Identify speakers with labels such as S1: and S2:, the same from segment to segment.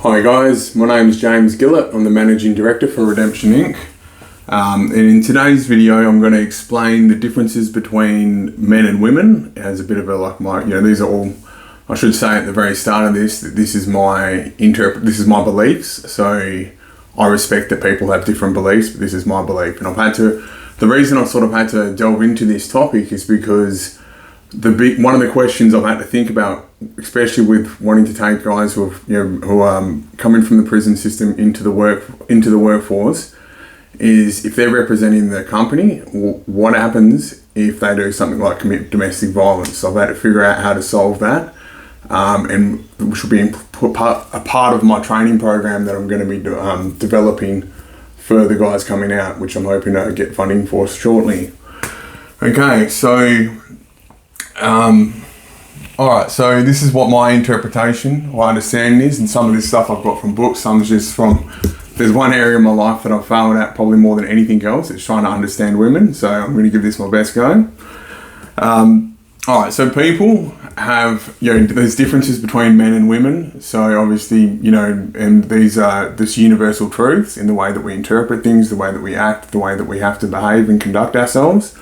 S1: Hi guys, my name is James Gillett. I'm the Managing Director for Redemption Inc. And in today's video I'm going to explain the differences between men and women as a bit of a these are all, I should say at the very start of this, that this is my beliefs. So I respect that people have different beliefs, but this is my belief. And the reason I've sort of had to delve into this topic is because one of the questions I've had to think about, especially with wanting to take guys who are coming from the prison system into the workforce, is if they're representing the company, what happens if they do something like commit domestic violence? So I've had to figure out how to solve that, and which will be a part of my training program that I'm going to be developing for the guys coming out, which I'm hoping to get funding for shortly. Okay, so alright, so this is what my interpretation or understanding is, and some of this stuff I've got from books, some is just there's one area in my life that I've failed at probably more than anything else. It's trying to understand women, so I'm going to give this my best go. Alright, so people have, there's differences between men and women, so obviously, and these are this universal truths in the way that we interpret things, the way that we act, the way that we have to behave and conduct ourselves.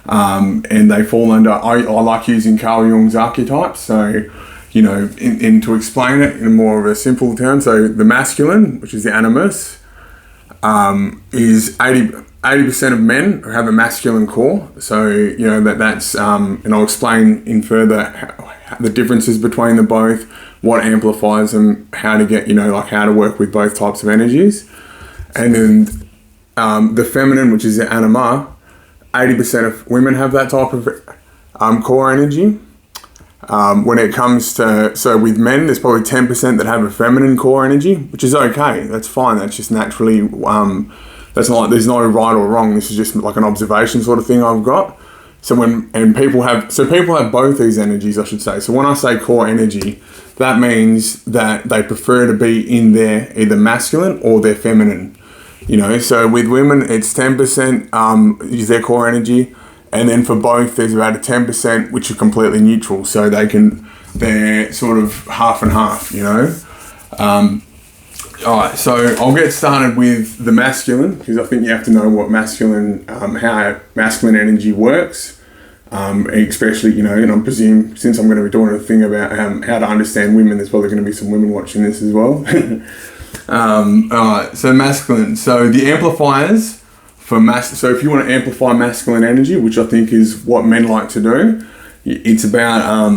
S1: And they fall under, I like using Carl Jung's archetypes, so, and to explain it in more of a simple term, so the masculine, which is the animus, is 80% of men have a masculine core, so, that's, and I'll explain in further the differences between the both, what amplifies them, how to get, how to work with both types of energies. And then the feminine, which is the anima, 80% of women have that type of core energy. When it comes to, so with men, there's probably 10% that have a feminine core energy, which is okay. That's fine. That's just naturally, there's no right or wrong. This is just like an observation sort of thing I've got. So people have both these energies, I should say. So when I say core energy, that means that they prefer to be in their either masculine or their feminine. So with women, it's 10% is their core energy, and then for both, there's about a 10% which are completely neutral. So they're sort of half and half. All right, so I'll get started with the masculine, because I think you have to know what how masculine energy works, especially and I presume since I'm going to be doing a thing about how to understand women, there's probably going to be some women watching this as well. Alright, so masculine. So the amplifiers for so if you want to amplify masculine energy, which I think is what men like to do, it's about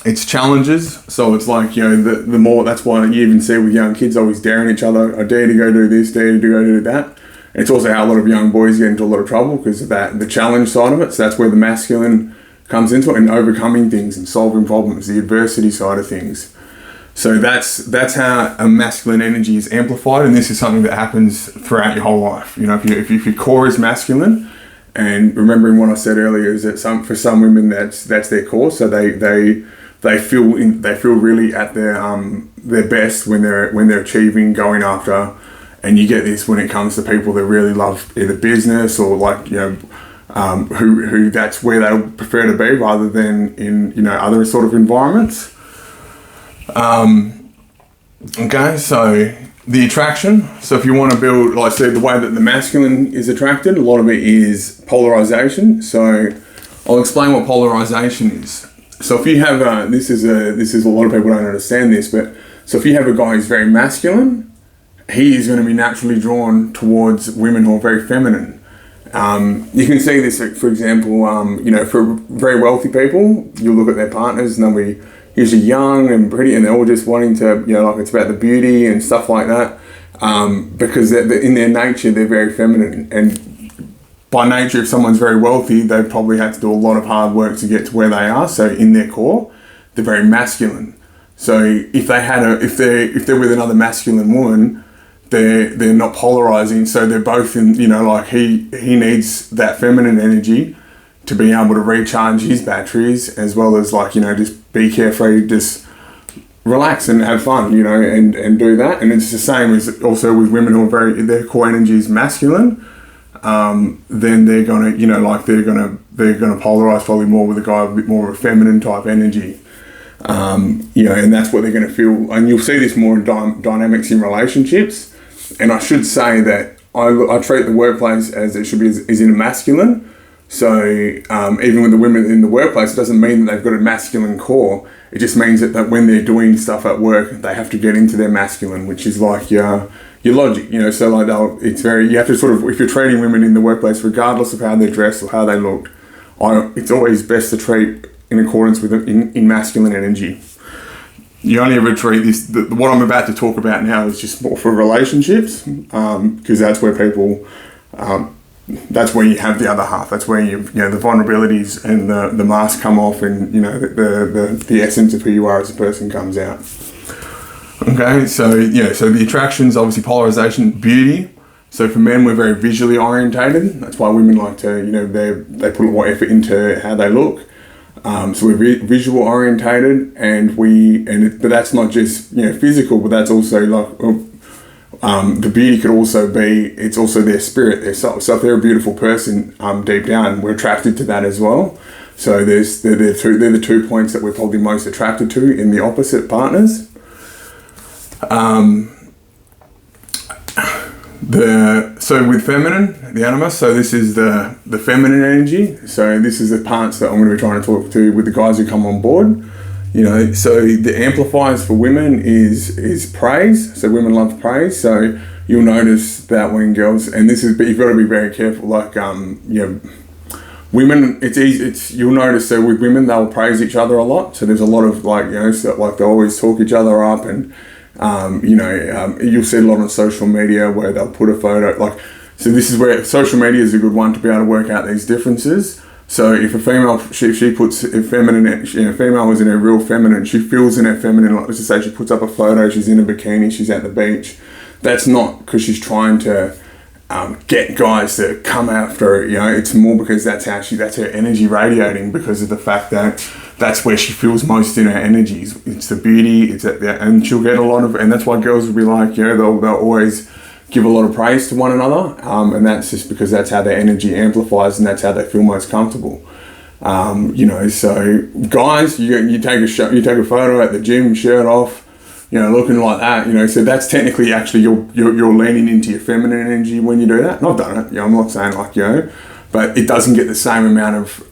S1: it's challenges. So it's like, the more, that's why you even see with young kids always daring each other, I dare to go do this, dare to go do that. And it's also how a lot of young boys get into a lot of trouble because of that, the challenge side of it. So that's where the masculine comes into it, and overcoming things and solving problems, the adversity side of things. So that's how a masculine energy is amplified, and this is something that happens throughout your whole life. If your core is masculine, and remembering what I said earlier is that for some women that's their core, so they feel really at their best when they're achieving, going after, and you get this when it comes to people that really love either business or who that's where they prefer to be rather than in other sort of environments. Okay, so the attraction. So if you want to build, like I said, the way that the masculine is attracted, a lot of it is polarization. So I'll explain what polarization is. So if you have this is a lot of people don't understand this, but so if you have a guy who's very masculine, he is going to be naturally drawn towards women who are very feminine. You can see this, for example, for very wealthy people, you'll look at their partners and they'll be usually young and pretty, and they're all just wanting to, it's about the beauty and stuff like that, because in their nature, they're very feminine. And by nature, if someone's very wealthy, they've probably had to do a lot of hard work to get to where they are. So in their core, they're very masculine. So if they're with another masculine woman, they're not polarizing. So they're both in, he needs that feminine energy to be able to recharge his batteries, as well as just be carefree, just relax and have fun, and do that. And it's the same as also with women who are their core energy is masculine. Then they're gonna, they're gonna polarize probably more with a guy with a bit more of a feminine type energy. And that's what they're going to feel. And you'll see this more in dynamics in relationships. And I should say that I treat the workplace as it should be, as in a masculine. So even with the women in the workplace, it doesn't mean that they've got a masculine core. It just means that when they're doing stuff at work, they have to get into their masculine, which is like your logic, So like you have to sort of, if you're treating women in the workplace, regardless of how they're dressed or how they look, it's always best to treat in accordance with in masculine energy. You only ever treat this. What I'm about to talk about now is just more for relationships, because that's where people. That's where you have the other half. That's where the vulnerabilities and the mask come off, and the essence of who you are as a person comes out. Okay, so the attractions, obviously polarization, beauty. So for men, we're very visually orientated. That's why women like to, they put a lot of effort into how they look. So we're visual orientated, but that's not just physical, but that's also like the beauty could also be, it's also their spirit, their soul. So if they're a beautiful person deep down, we're attracted to that as well. So they're the 2 points that we're probably most attracted to in the opposite partners. So with feminine, the animus, so this is the feminine energy. So this is the parts that I'm going to be trying to talk to with the guys who come on board. So the amplifiers for women is praise. So women love praise. So you'll notice that when girls, but you've got to be very careful. Like women, it's easy. You'll notice that with women, they'll praise each other a lot. So there's a lot of they always talk each other up, and you'll see a lot on social media where they'll put a photo. So this is where social media is a good one to be able to work out these differences. So if a female, she puts a feminine, a female is in her real feminine, she feels in her feminine, like let's just say she puts up a photo, she's in a bikini, she's at the beach. That's not because she's trying to get guys to come after her, it's more because that's her energy radiating, because of the fact that that's where she feels most in her energies. It's the beauty, and she'll get a lot of, and that's why girls will be like, they'll always give a lot of praise to one another, and that's just because that's how their energy amplifies, and that's how they feel most comfortable. So guys, you take a photo at the gym, shirt off, looking like that, so that's technically actually you're leaning into your feminine energy when you do that. And I've done it, I'm not saying but it doesn't get the same amount of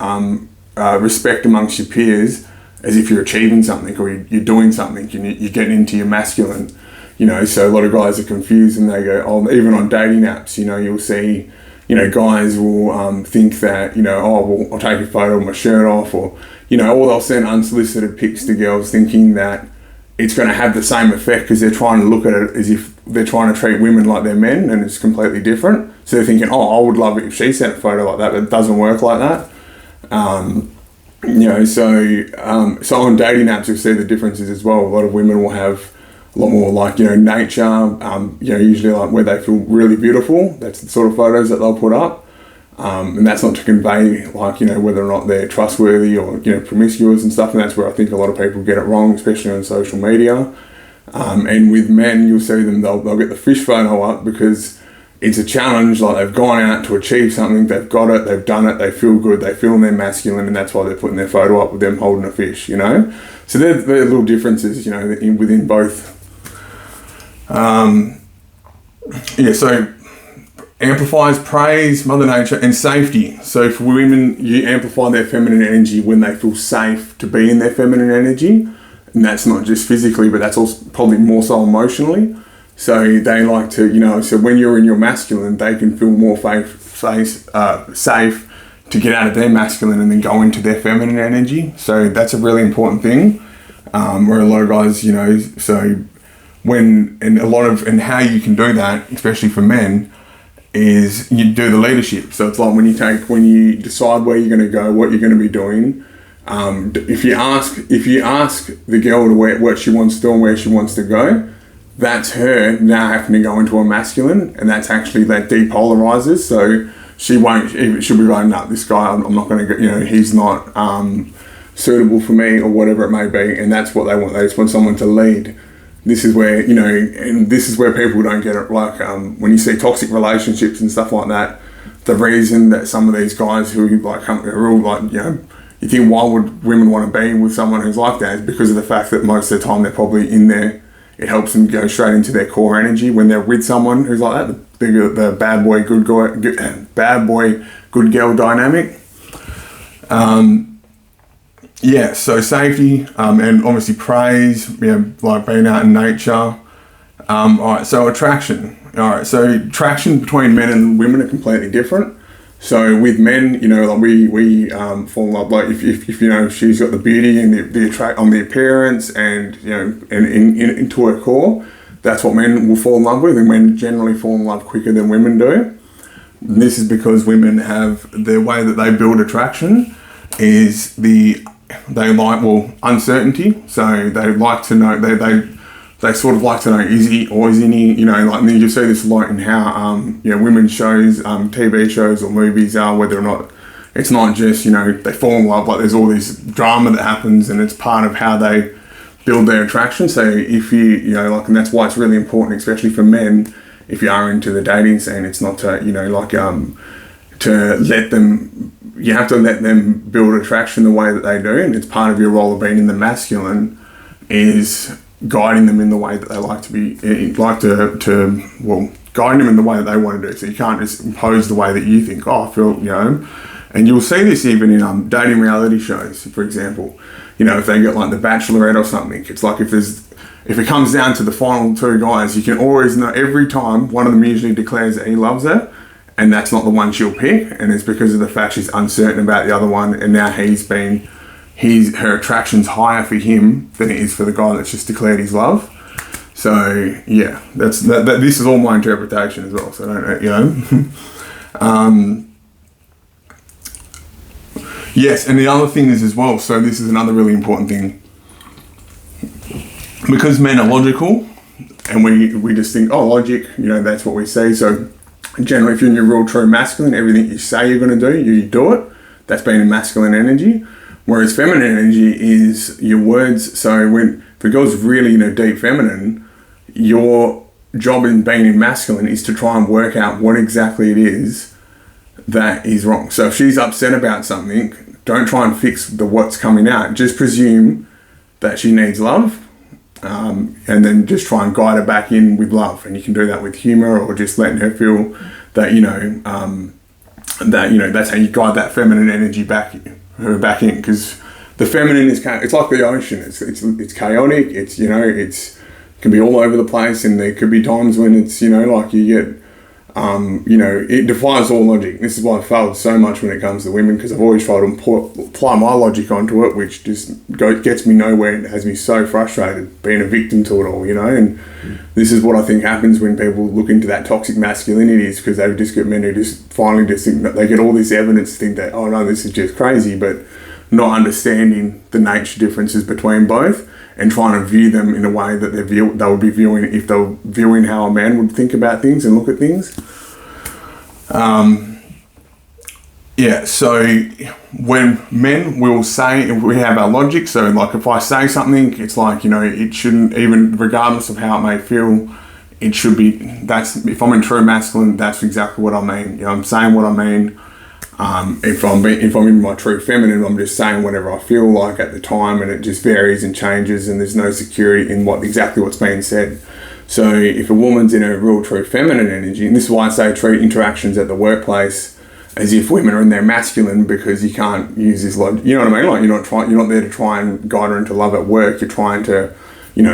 S1: respect amongst your peers as if you're achieving something or you're doing something, you're getting into your masculine. So a lot of guys are confused, and they go, even on dating apps, you'll see, guys will think that, I'll take a photo with my shirt off, or they'll send unsolicited pics to girls thinking that it's going to have the same effect because they're trying to look at it as if they're trying to treat women like they're men, and it's completely different. So they're thinking, I would love it if she sent a photo like that, but it doesn't work like that. So on dating apps, you'll see the differences as well. A lot of women will have a lot more nature, usually like where they feel really beautiful. That's the sort of photos that they'll put up. And that's not to convey whether or not they're trustworthy or, promiscuous and stuff. And that's where I think a lot of people get it wrong, especially on social media. And with men, you'll see them, they'll get the fish photo up because it's a challenge. Like they've gone out to achieve something, they've got it, they've done it, they feel good, they feel in their masculine, and that's why they're putting their photo up with them holding a fish, So they're little differences, within both. So amplifies praise, Mother Nature, and safety. So for women, you amplify their feminine energy when they feel safe to be in their feminine energy. And that's not just physically, but that's also probably more so emotionally. So they like to, so when you're in your masculine, they can feel more safe to get out of their masculine and then go into their feminine energy. So that's a really important thing. Where a lot of guys, so and how you can do that, especially for men, is you do the leadership. So it's like when you decide where you're going to go, what you're going to be doing. If you ask the girl to what she wants to do and where she wants to go, that's her now having to go into a masculine, and that's actually that depolarizes. So she'll be going, no, this guy, I'm not going to go, he's not suitable for me, or whatever it may be. And that's what they want. They just want someone to lead. This is where, and this is where people don't get it. Like when you see toxic relationships and stuff like that, the reason that some of these guys who are all you think, why would women want to be with someone who's like that? It's because of the fact that most of the time they're probably in there. It helps them go straight into their core energy when they're with someone who's like that. The bad boy, good girl dynamic. So safety, and obviously praise, like being out in nature. Alright, so attraction. Alright, so attraction between men and women are completely different. So with men, like we fall in love, like if she's got the beauty and the attract on the appearance and into her core, that's what men will fall in love with, and men generally fall in love quicker than women do. And this is because women have the way that they build attraction is they like uncertainty. So they like to know they sort of like to know, is he or isn't he, like, and you see this a lot in how, women's shows, TV shows or movies are, whether or not, it's not just, they fall in love, like there's all this drama that happens and it's part of how they build their attraction. So if and that's why it's really important, especially for men, if you are into the dating scene, it's not to, to let them, you have to let them build attraction the way that they do, and it's part of your role of being in the masculine is guiding them in the way that they like to be, guiding them in the way that they want to do. So you can't just impose the way that you think, I feel, and you'll see this even in dating reality shows, for example. If they get like The Bachelorette or something, it's like if it comes down to the final two guys, you can always know every time one of them usually declares that he loves her, and that's not the one she'll pick, and it's because of the fact she's uncertain about the other one, and now her attraction's higher for him than it is for the guy that's just declared his love. So yeah, this is all my interpretation as well. So I don't, yes, and the other thing is as well. So this is another really important thing, because men are logical, and we just think, logic, that's what we say. So generally, if you're in your real true masculine, everything you say you're going to do, you do it. That's being in masculine energy. Whereas feminine energy is your words. So if a girl's really deep feminine, your job in being in masculine is to try and work out what exactly it is that is wrong. So if she's upset about something, don't try and fix what's coming out. Just presume that she needs love, and then just try and guide her back in with love. And you can do that with humor, or just letting her feel that that's how you guide that feminine energy back in, because the feminine is it's like the ocean. It's chaotic. It can be all over the place, and there could be times when it's like you get it defies all logic. This is why I failed so much when it comes to women, because I've always tried to apply my logic onto it, which just gets me nowhere and has me so frustrated being a victim to it all, and this is what I think happens when people look into that toxic masculinity, is because they just get men who just finally just think that they get all this evidence to think that, oh no, this is just crazy, but not understanding the nature differences between both and trying to view them in a way that they would be viewing if they were viewing how a man would think about things and look at things. So when men will say, we have our logic, so like if I say something, it's like, it shouldn't, even regardless of how it may feel, it should be, if I'm in true masculine, that's exactly what I mean. I'm saying what I mean. If I'm in my true feminine, I'm just saying whatever I feel like at the time, and it just varies and changes, and there's no security in exactly what's being said. So if a woman's in a real true feminine energy, and this is why I say treat interactions at the workplace as if women are in their masculine, because you can't use this logic. You know what I mean? Like you're not there to try and guide her into love at work. You're trying to,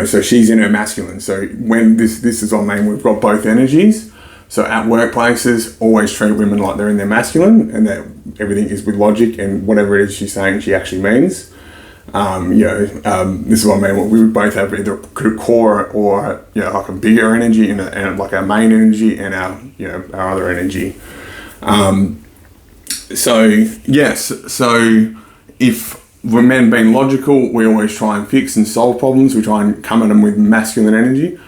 S1: so she's in her masculine. So when this is what I mean, we've got both energies. So at workplaces, always treat women like they're in their masculine, and that everything is with logic, and whatever it is she's saying, she actually means. This is what I mean. We both have either a core or like a bigger energy and like our main energy and our other energy. So if we're men being logical, we always try and fix and solve problems. We try and come at them with masculine energy.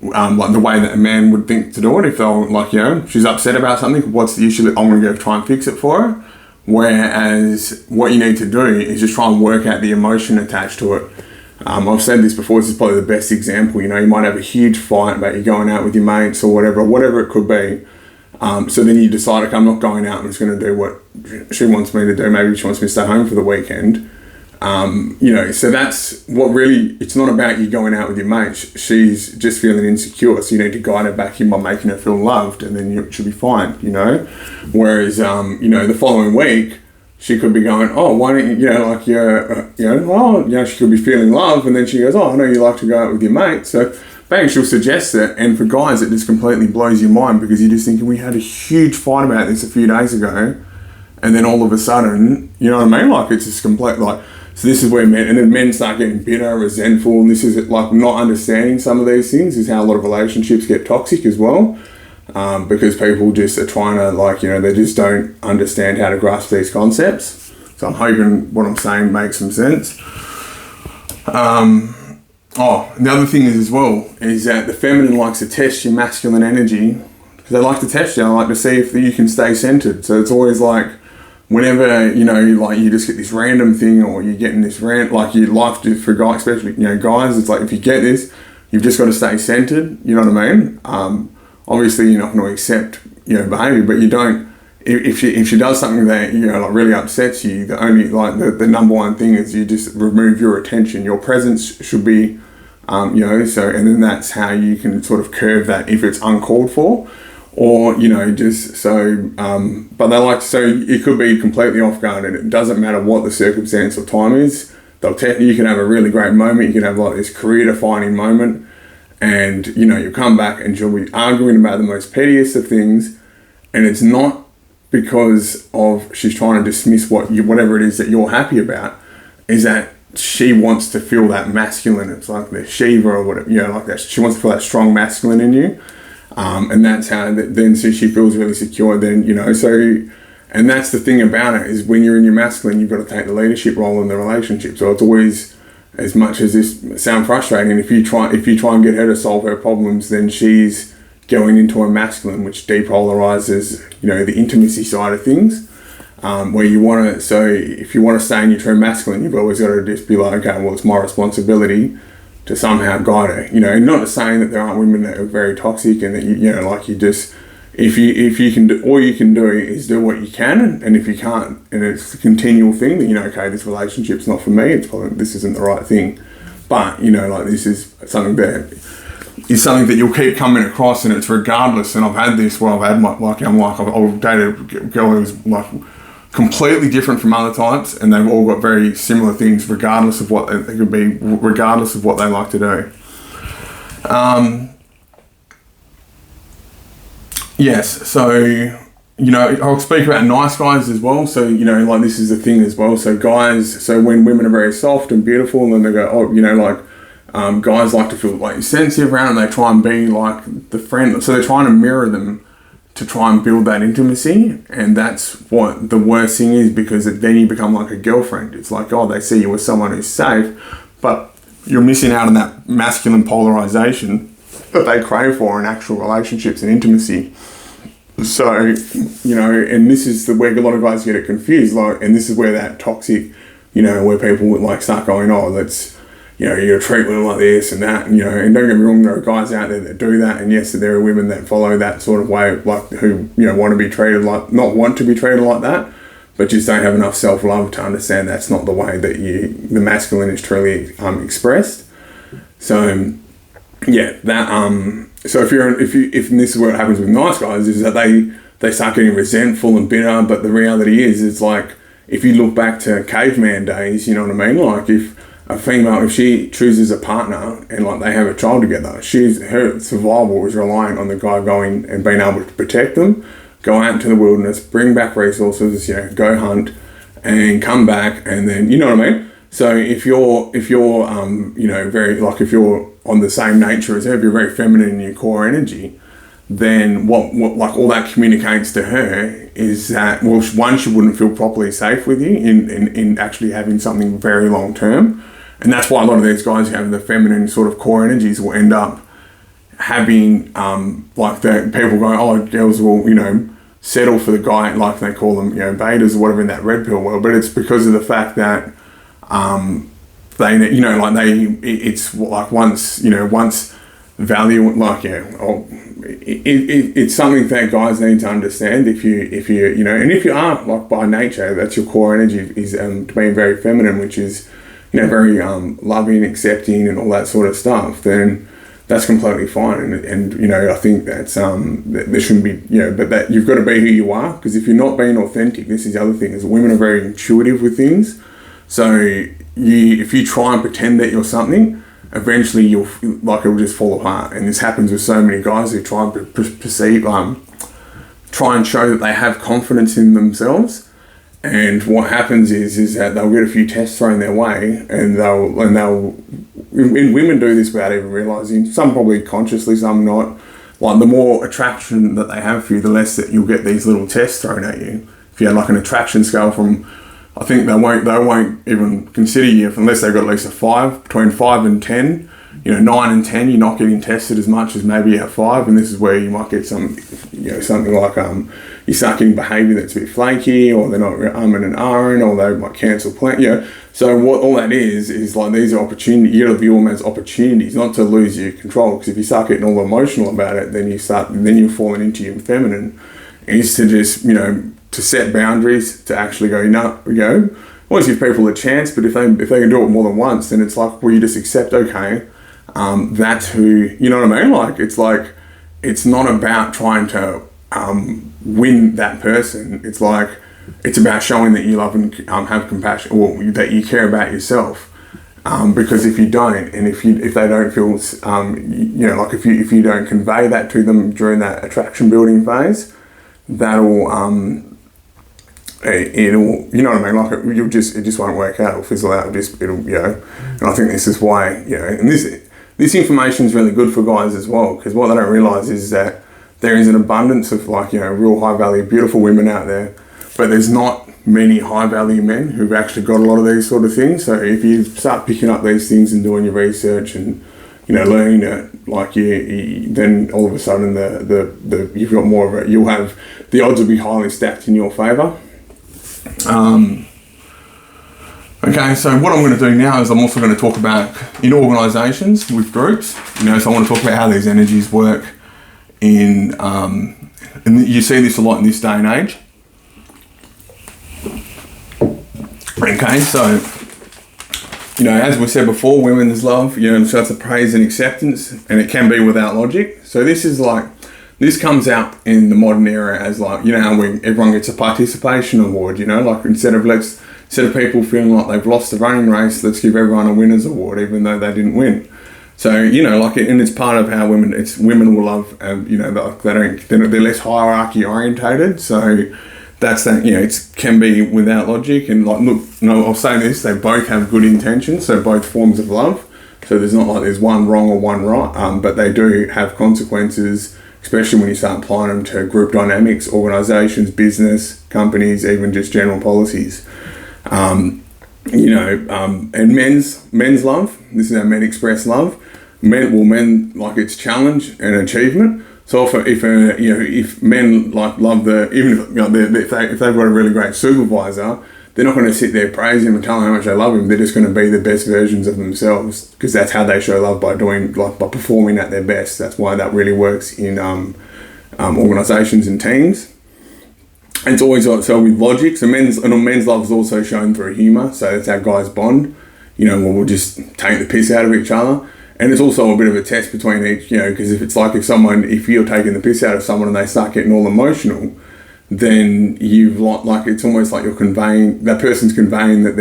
S1: Like the way that a man would think to do it. If they're she's upset about something, what's the issue? I'm going to go try and fix it for her. Whereas what you need to do is just try and work out the emotion attached to it. I've said this before, this is probably the best example. You might have a huge fight about you going out with your mates or whatever it could be. So then you decide, okay, I'm not going out, I'm just going to do what she wants me to do. Maybe she wants me to stay home for the weekend. So that's what really, it's not about you going out with your mates. She's just feeling insecure, so you need to guide her back in by making her feel loved, and then you should be fine, Whereas, the following week, she could be going, oh, why don't you, she could be feeling love, and then she goes, oh, I know you like to go out with your mates, so bang, she'll suggest it. And for guys, it just completely blows your mind, because you're just thinking, we had a huge fight about this a few days ago, and then all of a sudden, you know what I mean? Like, it's just complete, like, so this is where men start getting bitter, resentful, and this is like not understanding some of these things is how a lot of relationships get toxic as well, because people just are trying to, they just don't understand how to grasp these concepts. So I'm hoping what I'm saying makes some sense. The other thing is as well, is that the feminine likes to test your masculine energy, because they like to test you. They like to see if you can stay centered. So it's always like, whenever, you just get this random thing, or you're getting this rant, like your life, just for guys, especially, guys, it's like, if you get this, you've just got to stay centered, you know what I mean? Obviously you're not going to accept, behavior, but you don't, if she does something that, really upsets you, the number one thing is you just remove your attention. Your presence should be, and then that's how you can sort of curve that if it's uncalled for. Or, but they like, so it could be completely off guard, and it doesn't matter what the circumstance or time is. You can have a really great moment, you can have like this career defining moment, and, you come back and she'll be arguing about the most pettiest of things, and it's not because of she's trying to dismiss whatever it is that you're happy about, is that she wants to feel that masculine. It's like the Shiva or whatever, like that. She wants to feel that strong masculine in you. And that's how then so she feels really secure then, and that's the thing about it, is when you're in your masculine, you've got to take the leadership role in the relationship. So it's always, as much as this sounds frustrating, if you try and get her to solve her problems, then she's going into a masculine, which depolarizes, the intimacy side of things, where you want to, so if you want to stay in your true masculine, you've always got to just be like, okay, well, it's my responsibility to somehow guide her, not saying that there aren't women that are very toxic, and that if you can do, all you can do is do what you can, and if you can't, and it's a continual thing, that okay, this relationship's not for me, it's probably, this isn't the right thing, but this is something that you'll keep coming across, and it's regardless. And I've had this where I've dated a girl who's like completely different from other types, and they've all got very similar things, regardless of what they could be, regardless of what they like to do. Yes, so I'll speak about nice guys as well. So this is the thing as well. So guys, so when women are very soft and beautiful, and then they go, guys like to feel like sensitive around, and they try and be like the friend. So they're trying to mirror them to try and build that intimacy, and that's what the worst thing is, because then you become like a girlfriend. It's like, they see you as someone who's safe, but you're missing out on that masculine polarization that they crave for in actual relationships and intimacy. So, and this is where a lot of guys get it confused, and this is where that toxic, where people would start going, let's, you treat women like this and that, and don't get me wrong, there are guys out there that do that, and yes, there are women that follow that sort of way, who, want to be treated not want to be treated like that, but just don't have enough self-love to understand that's not the way that the masculine is truly expressed. So, yeah, that, so if this is what happens with nice guys, is that they start getting resentful and bitter, but the reality is, it's like, if you look back to caveman days, you know what I mean, like if a female, if she chooses a partner and they have a child together, her survival is relying on the guy going and being able to protect them, go out into the wilderness, bring back resources, go hunt and come back, and then, you know what I mean? So if you're very, if you're on the same nature as her, if you're very feminine in your core energy, then what all that communicates to her is that, well, one, she wouldn't feel properly safe with you in actually having something very long term. And that's why a lot of these guys who have the feminine sort of core energies will end up having, the people going, girls will, settle for the guy, like they call them, betas or whatever in that red pill world. But it's because of the fact that, it's once value, it's something that guys need to understand. If you and if you are like by nature, that's your core energy is being very feminine, which is very loving, accepting, and all that sort of stuff. Then that's completely fine. And I think that's there shouldn't be but that you've got to be who you are, because if you're not being authentic, this is the other thing, is women are very intuitive with things. So if you try and pretend that you're something, eventually it'll just fall apart. And this happens with so many guys who try and try and show that they have confidence in themselves. And what happens is that they'll get a few tests thrown their way, and women do this without even realising. Some probably consciously, some not. Like, the more attraction that they have for you, the less that you'll get these little tests thrown at you. If you had like an attraction scale from, I think they won't even consider you unless they've got at least a 5, between 5 and 10. 9 and 10, you're not getting tested as much as maybe at 5, and this is where you might get something like you start getting behaviour that's a bit flaky, or they're not and ahhing, or they might cancel plans. So what all that is like, these are opportunities. You got to view them as opportunities, not to lose your control. Because if you start getting all emotional about it, then you're falling into your feminine. And it's to just to set boundaries, to actually go always give people a chance. But if they can do it more than once, then it's like, well, you just accept, okay, that's who, you know what I mean? Like, it's not about trying to win that person. It's about showing that you love and have compassion, or that you care about yourself. Because if you don't, and if they don't feel, if you don't convey that to them during that attraction building phase, that'll it'll, you know what I mean? Like, it just won't work out. It'll fizzle out. And I think this is why, and this information is really good for guys as well, because what they don't realise is that there is an abundance of real high value, beautiful women out there, but there's not many high value men who've actually got a lot of these sort of things. So if you start picking up these things and doing your research and learning it, then all of a sudden you've got more of it. You'll have, the odds will be highly stacked in your favour. Okay, so what I'm going to do now is I'm also going to talk about in organisations with groups. So I want to talk about how these energies work and you see this a lot in this day and age. Okay, so as we said before, women's love, so it's a praise and acceptance, and it can be without logic. So this comes out in the modern era as how everyone gets a participation award. Instead of people feeling like they've lost the running race, let's give everyone a winner's award, even though they didn't win. So and it's part of how women will love. They're less hierarchy orientated. So that's that. It can be without logic, and I'll say this: they both have good intentions. So both forms of love. So there's not like there's one wrong or one right, but they do have consequences, especially when you start applying them to group dynamics, organisations, business, companies, even just general policies. And men's love. This is how men express love. Men like its challenge and achievement. So if men love if they've got a really great supervisor, they're not going to sit there praising him and telling him how much they love him. They're just going to be the best versions of themselves, because that's how they show love, by performing at their best. That's why that really works in organisations and teams. And it's always so with logic. So men's love is also shown through humour. So that's how guys bond. We'll just take the piss out of each other. And it's also a bit of a test between each, because if you're taking the piss out of someone and they start getting all emotional, then it's almost like you're conveying, that person's conveying that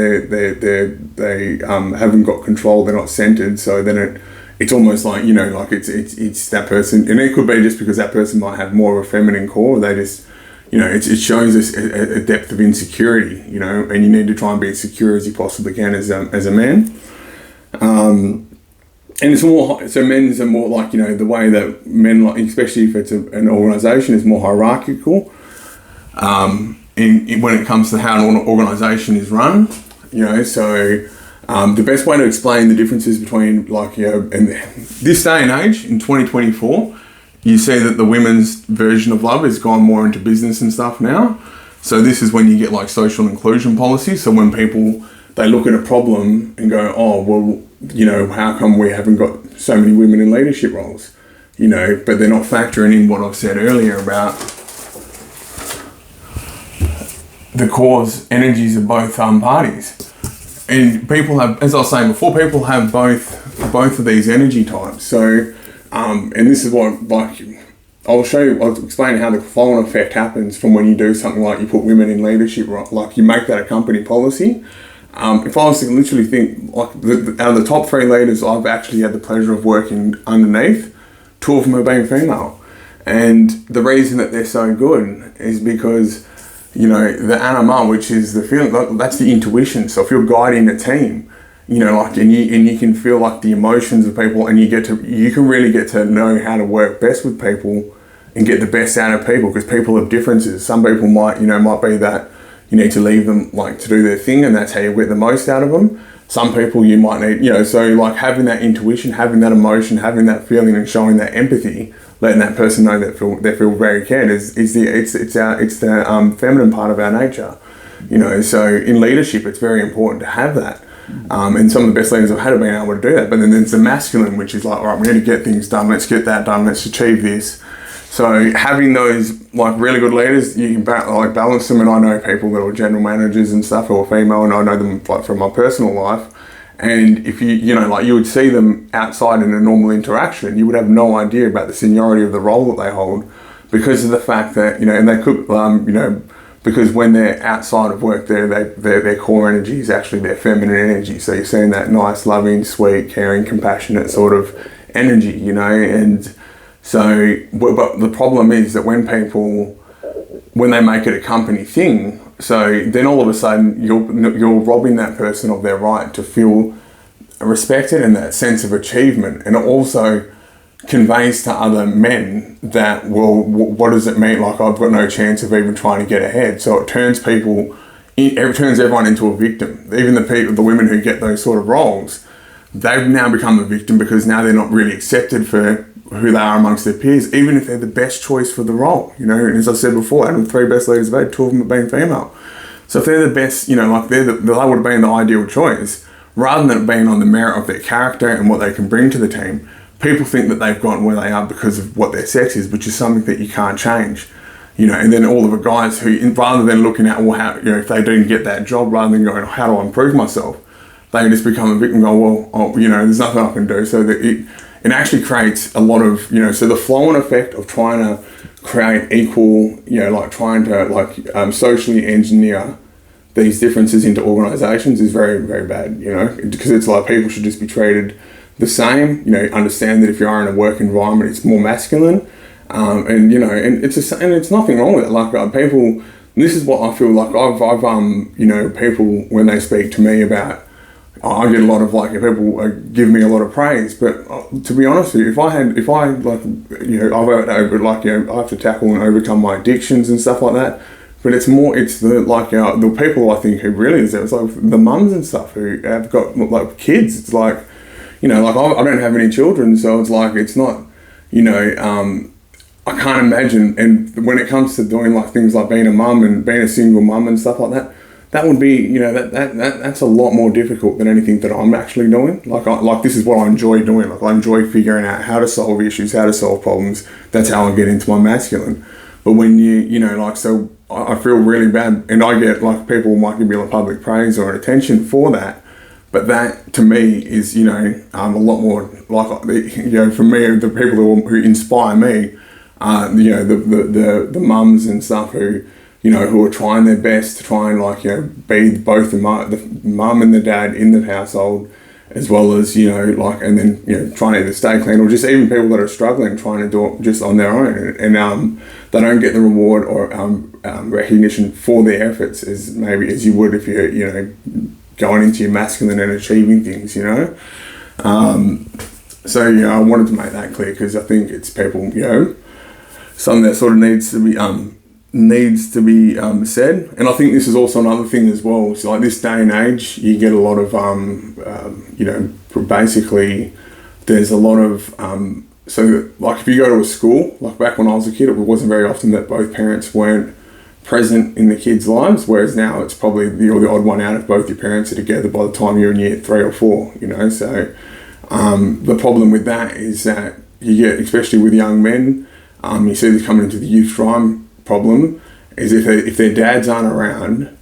S1: they haven't got control, they're not centered. So then it's almost like, it's that person, and it could be just because that person might have more of a feminine core. They just, it shows us a depth of insecurity, and you need to try and be as secure as you possibly can as a man. And it's more, so men's are more like, the way that men, especially if it's an organisation, is more hierarchical when it comes to how an organisation is run. So the best way to explain the differences between in this day and age, in 2024, you see that the women's version of love has gone more into business and stuff now. So this is when you get social inclusion policies. So when people, they look at a problem and go, oh, well, how come we haven't got so many women in leadership roles? you know, but they're not factoring in what I've said earlier about the cause energies of both parties. And people have, as I was saying before, people have both of these energy types. So, and this is what, like, I'll explain how the flow-on effect happens from when you do something like you put women in leadership, right? Like you make that a company policy. If I was to literally think, like, out of the top 3 leaders I've actually had the pleasure of working underneath, 2 of them have been female. And the reason that they're so good is because, you know, the anima, which is the feeling, like, that's the intuition. So if you're guiding a team, you know, like, and you can feel like the emotions of people, and you can really get to know how to work best with people and get the best out of people, because people have differences. Some people might be that you need to leave them, like, to do their thing, and that's how you get the most out of them. Some people you might need, you know, so like having that intuition, having that emotion, having that feeling, and showing that empathy, letting that person know that they feel very cared is the feminine part of our nature, you know. So in leadership, it's very important to have that. And some of the best leaders I've had have been able to do that. But then there's the masculine, which is like, all right, we need to get things done. Let's get that done. Let's achieve this. So having those, like, really good leaders, you can balance them. And I know people that are general managers and stuff who are female, and I know them, like, from my personal life. And if you know, like, you would see them outside in a normal interaction, you would have no idea about the seniority of the role that they hold, because of the fact that, you know, and they could, you know, because when they're outside of work, their core energy is actually their feminine energy. So you're seeing that nice, loving, sweet, caring, compassionate sort of energy, you know. And so, but the problem is that when they make it a company thing, so then all of a sudden you're robbing that person of their right to feel respected and that sense of achievement. And it also conveys to other men that, well, what does it mean? Like, I've got no chance of even trying to get ahead. So it turns everyone into a victim. Even the women who get those sort of roles, they've now become a victim, because now they're not really accepted for who they are amongst their peers, even if they're the best choice for the role, you know. And as I said before, out of the 3 best leaders I've had, 2 of them have been female. So if they're the best, you know, like, they would have been the ideal choice, rather than it being on the merit of their character and what they can bring to the team. People think that they've gotten where they are because of what their sex is, which is something that you can't change, you know. And then all of the guys who, rather than looking at, well, how, you know, if they didn't get that job, rather than going, how do I improve myself, they just become a victim and go, well, oh, you know, there's nothing I can do. So that it actually creates a lot of, you know, so the flow-on effect of trying to create equal, you know, like trying to, like, socially engineer these differences into organisations is very, very bad, you know, because it's like people should just be treated the same, you know. Understand that if you are in a work environment, it's more masculine, and, you know, and it's nothing wrong with it. Like, people, this is what I feel like I've you know, people, when they speak to me about, I get a lot of, like, people give me a lot of praise, but to be honest with you, if I like, you know, I have to tackle and overcome my addictions and stuff like that. But it's the people I think who really is there. It's like the mums and stuff who have got, like, kids. It's like, you know, like, I don't have any children, so it's like, it's not, you know, I can't imagine. And when it comes to doing, like, things like being a mum and being a single mum and stuff like that, that would be, you know, that's a lot more difficult than anything that I'm actually doing. Like, this is what I enjoy doing. Like, I enjoy figuring out how to solve issues, how to solve problems. That's how I get into my masculine. But when you know, like, so I feel really bad, and I get, like, people might give me, like, public praise or attention for that. But that, to me, is, you know, a lot more, like, you know, for me, the people who inspire me are, you know, the mums and stuff who, you know, who are trying their best to try and, like, you know, be both the mum and the dad in the household, as well as, you know, like, and then, you know, trying to either stay clean, or just even people that are struggling, trying to do it just on their own, and they don't get the reward or recognition for their efforts as you would if you're, you know, going into your masculine and achieving things, you know. So, you know, I wanted to make that clear, because I think it's people, you know, something that sort of needs to be said. And I think this is also another thing as well. So, like, this day and age, you get a lot of, you know, basically there's a lot of, so, like, if you go to a school, like back when I was a kid, it wasn't very often that both parents weren't present in the kids' lives, whereas now it's probably you're the odd one out if both your parents are together by the time you're in year 3 or 4, you know. So the problem with that is that you get, especially with young men, you see this coming into the youth crime problem, is if their dads aren't around,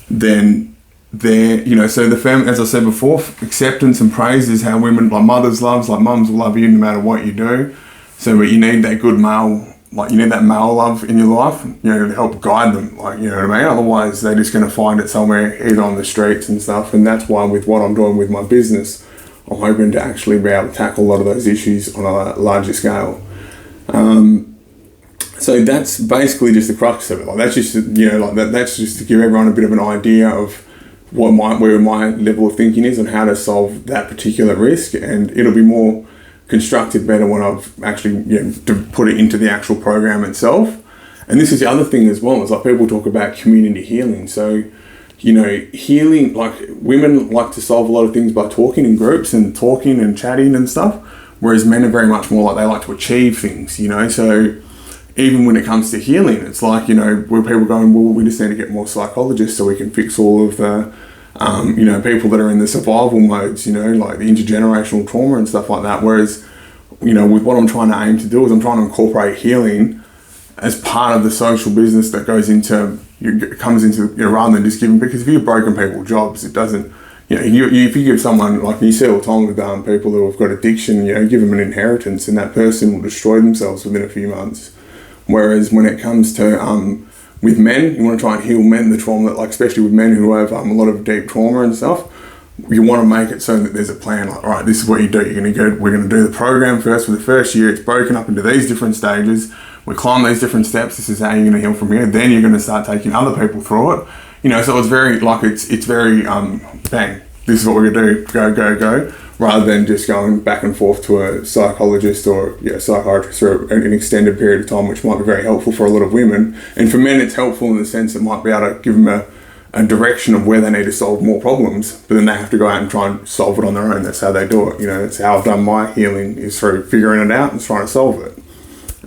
S1: then they're, you know, so the family, as I said before, acceptance and praise is how women, like mothers loves, like mums will love you no matter what you do. So but you need that good male, like you need that male love in your life, you know, to help guide them, like, you know what I mean? Otherwise they're just going to find it somewhere either on the streets and stuff. And that's why with what I'm doing with my business, I'm hoping to actually be able to tackle a lot of those issues on a larger scale. So that's basically just the crux of it. Like that's just, you know, like that's just to give everyone a bit of an idea of where my level of thinking is on how to solve that particular risk, and it'll be more constructed better when I've actually, you know, to put it into the actual program itself. And this is the other thing as well, is like people talk about community healing. So, you know, healing, like women like to solve a lot of things by talking in groups and talking and chatting and stuff, whereas men are very much more like they like to achieve things, you know. So even when it comes to healing, it's like, you know, where people are going, well, we just need to get more psychologists so we can fix all of the, you know, people that are in the survival modes, you know, like the intergenerational trauma and stuff like that. Whereas, you know, with what I'm trying to aim to do is I'm trying to incorporate healing as part of the social business that goes into, comes into, you know, rather than just giving, because if you've broken people jobs, it doesn't, you know, if you give someone, like you see all the time with people who have got addiction, you know, give them an inheritance and that person will destroy themselves within a few months. Whereas when it comes to, with men, you want to try and heal men, the trauma, like especially with men who have a lot of deep trauma and stuff, you want to make it so that there's a plan, like, all right, this is what you do. We're going to do the program first for the first year. It's broken up into these different stages. We climb these different steps. This is how you're going to heal from here. Then you're going to start taking other people through it. You know, so it's very, like, it's very, bang, this is what we're going to do, go, rather than just going back and forth to a psychologist or psychiatrist for an extended period of time, which might be very helpful for a lot of women. And for men, it's helpful in the sense it might be able to give them a direction of where they need to solve more problems, but then they have to go out and try and solve it on their own. That's how they do it. You know, that's how I've done my healing, is through figuring it out and trying to solve it.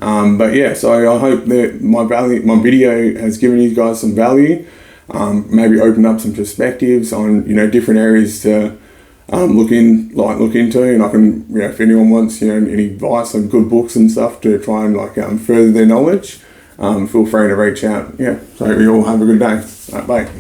S1: But yeah, so I hope that my video has given you guys some value, maybe opened up some perspectives on, you know, different areas to look into, and I can, you know, if anyone wants, you know, any advice on good books and stuff to try and further their knowledge, feel free to reach out. Yeah, so you all have a good day. Bye.